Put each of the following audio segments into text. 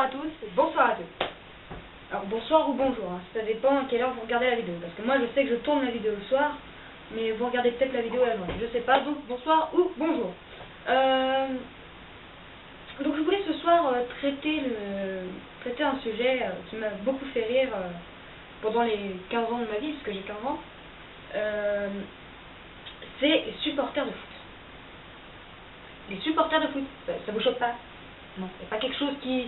à tous et bonsoir à tous. Alors bonsoir ou bonjour, hein, ça dépend à quelle heure vous regardez la vidéo. Parce que moi je sais que je tourne la vidéo le soir, mais vous regardez peut-être la vidéo la journée. Je sais pas, donc bonsoir ou bonjour. Donc je voulais ce soir traiter un sujet qui m'a beaucoup fait rire pendant les 15 ans de ma vie, parce que j'ai 15 ans. C'est les supporters de foot. Les supporters de foot, ça vous choque pas? Non, c'est pas quelque chose qui...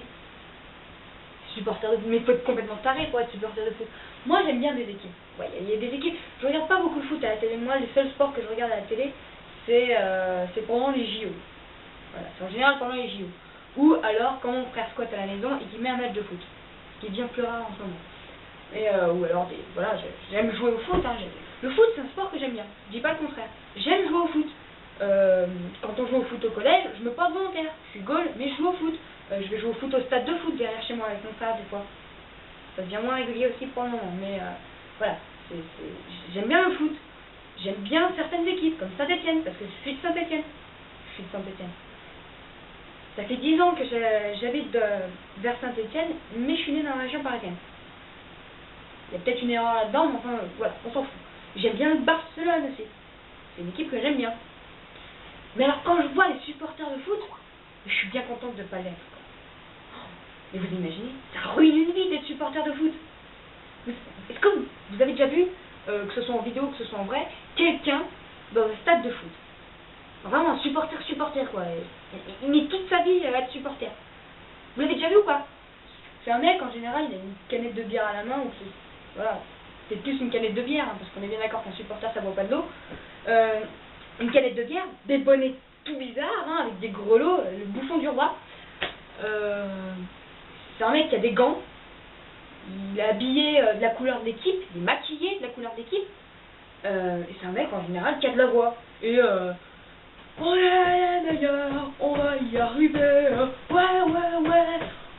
Supporter de foot, mais il faut être complètement taré pour être supporter de foot. Moi j'aime bien des équipes. Ouais, il y a des équipes. Je regarde pas beaucoup de foot à la télé. Moi, les seuls sports que je regarde à la télé, c'est pendant les JO. Voilà, c'est en général pendant les JO. Ou alors quand mon frère squatte à la maison et qu'il met un match de foot, ce qui est bien plus rare en ce moment. Et ou alors voilà, j'aime jouer au foot. Hein, le foot c'est un sport que j'aime bien. Je dis pas le contraire. J'aime jouer au foot. Quand on joue au foot au collège, je me porte volontaire. Je suis gaule, mais je joue au foot. Je vais jouer au foot au stade de foot derrière chez moi avec mon frère des fois. Ça devient moins régulier aussi pour le moment. Mais voilà, j'aime bien le foot. J'aime bien certaines équipes, comme Saint-Etienne, parce que je suis de Saint-Etienne. Je suis de Saint-Etienne. Ça fait 10 ans que j'habite vers Saint-Etienne, mais je suis née dans la région parisienne. Il y a peut-être une erreur là-dedans, mais enfin, voilà, on s'en fout. J'aime bien le Barcelone aussi. C'est une équipe que j'aime bien. Mais alors, quand je vois les supporters de foot, je suis bien contente de ne pas l'être. Mais vous imaginez, ça ruine une vie d'être supporter de foot. Est-ce que vous avez déjà vu, que ce soit en vidéo, que ce soit en vrai, quelqu'un dans un stade de foot? Vraiment un supporter quoi. Il met toute sa vie à être supporter. Vous l'avez déjà vu ou pas? C'est un mec, en général, il a une canette de bière à la main, ou voilà, c'est plus une canette de bière, hein, parce qu'on est bien d'accord qu'un supporter ça boit pas de l'eau. Une canette de bière, des bonnets tout bizarres, hein, avec des grelots, le bouffon du roi. C'est un mec qui a des gants, il est habillé de la couleur de l'équipe, il est maquillé de la couleur de l'équipe, et c'est un mec en général qui a de la voix. Et on est les meilleurs, on va y arriver, ouais,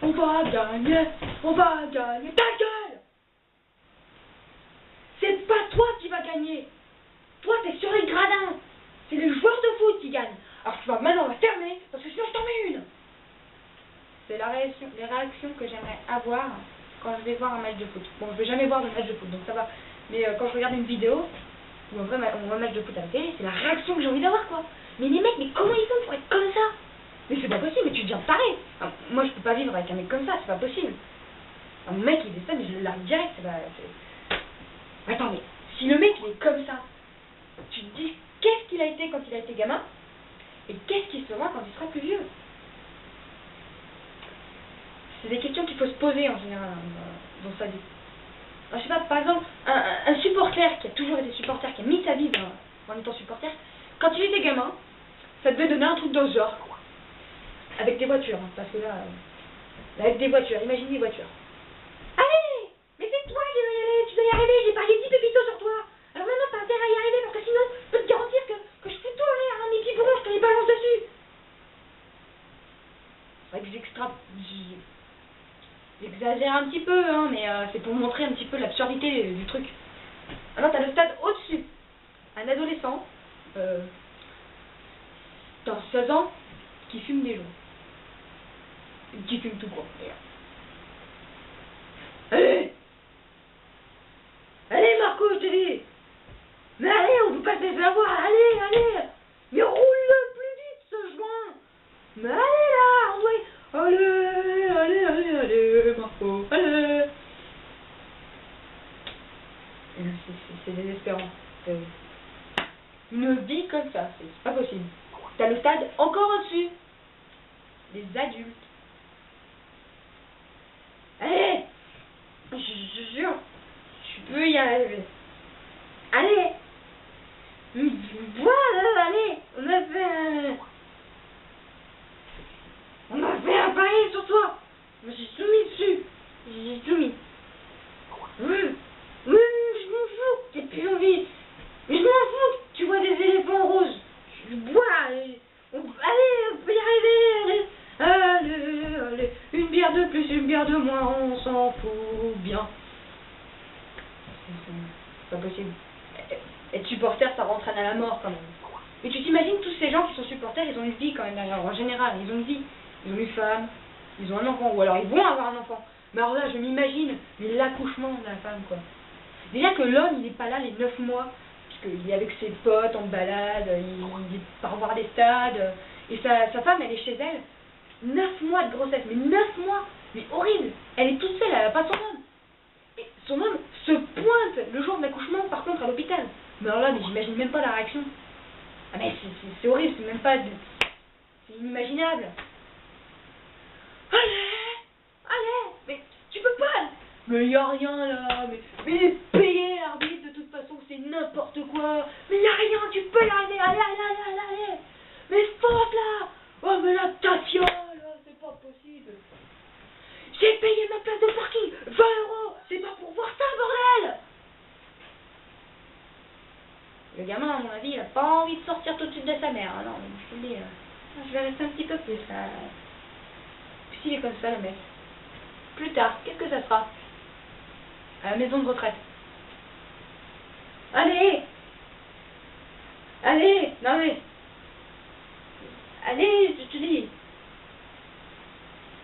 on va gagner, ta gueule! C'est pas toi qui vas gagner, toi t'es sur les gradins, c'est les joueurs de foot qui gagnent. Alors tu vas maintenant la fermer, parce que sinon je t'en mets une. C'est les réactions que j'aimerais avoir quand je vais voir un match de foot. Bon, je vais jamais voir de match de foot, donc ça va. Mais quand je regarde une vidéo ou un match de foot à la télé, c'est la réaction que j'ai envie d'avoir, quoi. Mais les mecs, mais comment ils font pour être comme ça? Mais c'est pas possible, mais tu deviens taré. Enfin, moi, je peux pas vivre avec un mec comme ça, c'est pas possible. Un mec, il fait ça, mais je le largue direct. Attends, mais si le mec, il est comme ça, tu te dis, qu'est-ce qu'il a été quand il a été gamin? Et qu'est-ce qu'il sera quand il sera plus vieux? C'est des questions qu'il faut se poser en général dans sa vie. Alors, je sais pas, par exemple, un supporter qui a toujours été supporter, qui a mis sa vie en étant supporter, quand il était gamin, ça devait donner un truc dans ce genre. Avec des voitures, hein, parce que là, avec des voitures, imagine des voitures. Allez! Mais c'est toi qui dois y aller, tu dois y arriver, j'ai parié 10 pépitos sur toi. Alors maintenant, t'as intérêt à y arriver, parce que sinon, je peux te garantir que je fous tout en l'air, hein, mes petits bourrons, je te les balance dessus. C'est vrai que j'exagère un petit peu, hein, mais c'est pour montrer un petit peu l'absurdité du truc. Alors t'as le stade au-dessus, un adolescent, dans 16 ans, qui fume des joints. Qui fume tout court, d'ailleurs. Allez Marco, je te dis. Mais allez, on peut pas se laisser avoir, allez. Mais roule-le plus vite, ce joint. Mais allez là, on doit... Allez, Marco, allez. C'est désespérant. Une vie comme ça, c'est pas possible. T'as le stade encore au-dessus. Les adultes. Allez, je jure, tu peux y arriver. Allez. Voilà, allez, on a fait un pari sur toi. Je me suis soumis dessus. J'ai soumis. Je m'en fous, j'ai plus envie. Mais je m'en fous, tu vois des éléphants roses. Je bois, allez, on peut y arriver, allez. Une bière de plus, une bière de moins, on s'en fout bien. C'est pas possible. Être supporter, ça rentre à la mort quand même. Mais tu t'imagines tous ces gens qui sont supporters, ils ont une vie quand même derrière. En général, ils ont une vie. Ils ont une femme, ils ont un enfant, ou alors ils vont avoir un enfant. Mais alors là, je m'imagine l'accouchement de la femme, quoi. Déjà que l'homme, il n'est pas là les 9 mois, puisqu'il est avec ses potes en balade, il part voir des stades, et sa femme, elle est chez elle. 9 mois de grossesse, mais 9 mois, mais horrible. Elle est toute seule, elle n'a pas son homme. Et son homme se pointe le jour de l'accouchement, par contre, à l'hôpital. Mais alors là, mais j'imagine même pas la réaction. Ah mais c'est horrible, c'est même pas... C'est inimaginable. Allez, mais tu peux pas. Mais y a rien là, mais il est payé l'arbitre de toute façon, c'est n'importe quoi. Mais y a rien, tu peux y arriver, allez. Mais force là. Oh mais la tafiole, c'est pas possible. J'ai payé ma place de parking, 20 €, c'est pas pour voir ça, bordel. Le gamin, à mon avis, il a pas envie de sortir tout de suite de sa mère, hein, non, je te le dis, je vais rester un petit peu plus, là. Puis s'il est comme ça, le mec, plus tard, qu'est-ce que ça sera? À la maison de retraite. Allez, non mais, allez, je te dis.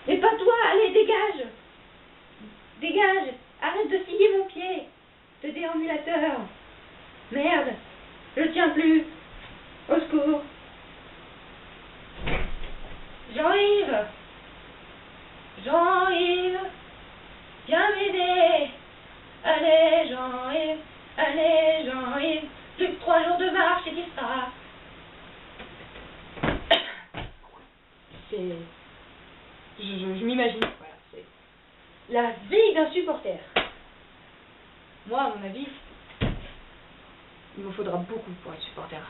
Mais pas toi, allez, dégage, arrête de scier mon pied, ce déambulateur. Merde, je tiens plus, au secours. Jean-Yves, viens m'aider. Allez Jean-Yves, plus que 3 jours de marche et tu seras. C'est... Je m'imagine, voilà, c'est la vie d'un supporter. Moi, à mon avis, il me faudra beaucoup pour être supporter.